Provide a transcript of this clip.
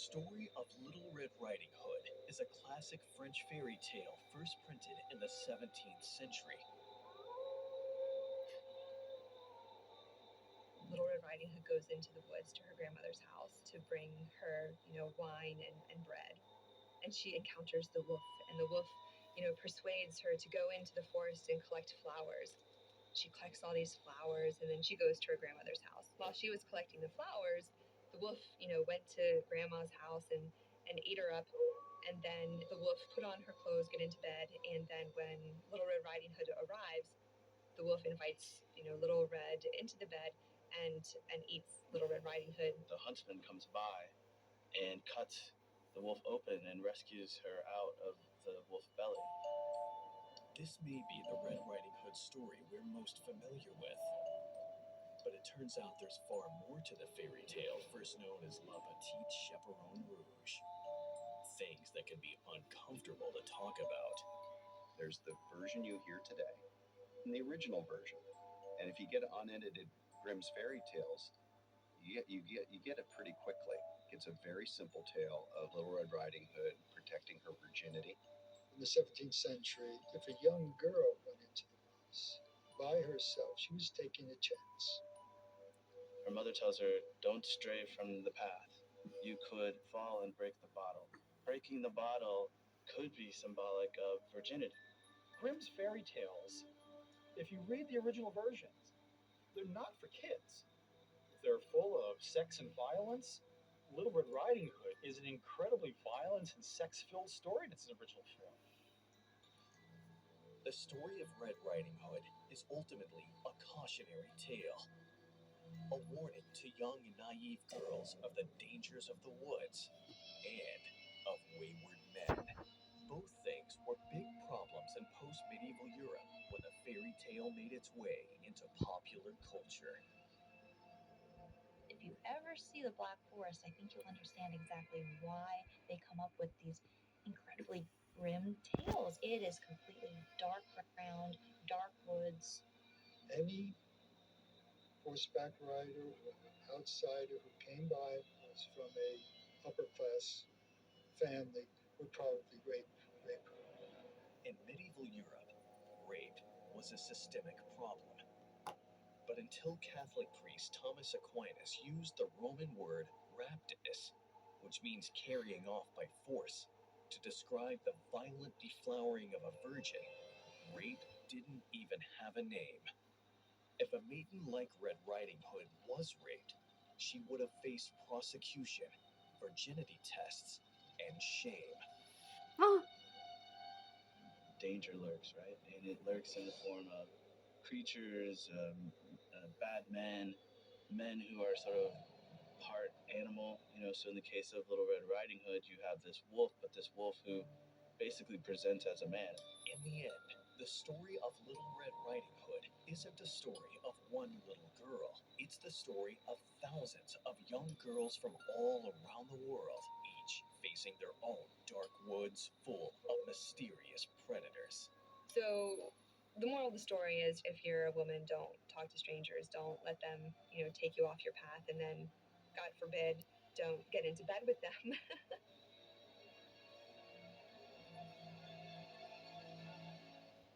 story of Little Red Riding Hood is a classic French fairy tale first printed in the 17th century. Little Red Riding Hood goes into the woods to her grandmother's house to bring her, wine and bread. And she encounters the wolf, and the wolf, persuades her to go into the forest and collect flowers. She collects all these flowers, and then she goes to her grandmother's house. While she was collecting the flowers, the wolf, went to grandma's house and ate her up. And then the wolf put on her clothes, get into bed, and then when Little Red Riding Hood arrives, the wolf invites, Little Red into the bed and eats Little Red Riding Hood. The huntsman comes by and cuts the wolf open and rescues her out of the wolf belly. This may be the Red Riding Hood story we're most familiar with. But it turns out there's far more to the fairy tale, first known as La Petite Chaperon Rouge. Things that can be uncomfortable to talk about. There's the version you hear today and the original version. And if you get unedited Grimm's fairy tales, you get it pretty quickly. It's a very simple tale of Little Red Riding Hood protecting her virginity. In the 17th century, if a young girl went into the woods by herself, she was taking a chance. Her mother tells her, don't stray from the path. You could fall and break the bottle. Breaking the bottle could be symbolic of virginity. Grimm's fairy tales, if you read the original versions, they're not for kids. They're full of sex and violence. Little Red Riding Hood is an incredibly violent and sex-filled story in its original form. The story of Red Riding Hood is ultimately a cautionary tale. A warning to young and naive girls of the dangers of the woods and of wayward men. Both things were big problems in post-medieval Europe when the fairy tale made its way into popular culture. If you ever see the Black Forest, I think you'll understand exactly why they come up with these incredibly grim tales. It is completely dark ground, dark woods. Any horseback rider or outsider who came by was from a upper class family would probably rape her. In medieval Europe, rape was a systemic problem. But until Catholic priest Thomas Aquinas used the Roman word raptus, which means carrying off by force, to describe the violent deflowering of a virgin, rape didn't even have a name. If a maiden like Red Riding Hood was raped, she would have faced prosecution, virginity tests, and shame. Danger lurks, right? And it lurks in the form of creatures, bad men, men who are sort of part animal. So in the case of Little Red Riding Hood, you have this wolf, but this wolf who basically presents as a man. In the end, the story of Little Red Riding Hood isn't a story of one little girl. It's the story of thousands of young girls from all around the world, each facing their own dark woods full of mysterious predators. So the moral of the story is, if you're a woman, don't talk to strangers. Don't let them, take you off your path. And then, God forbid, don't get into bed with them.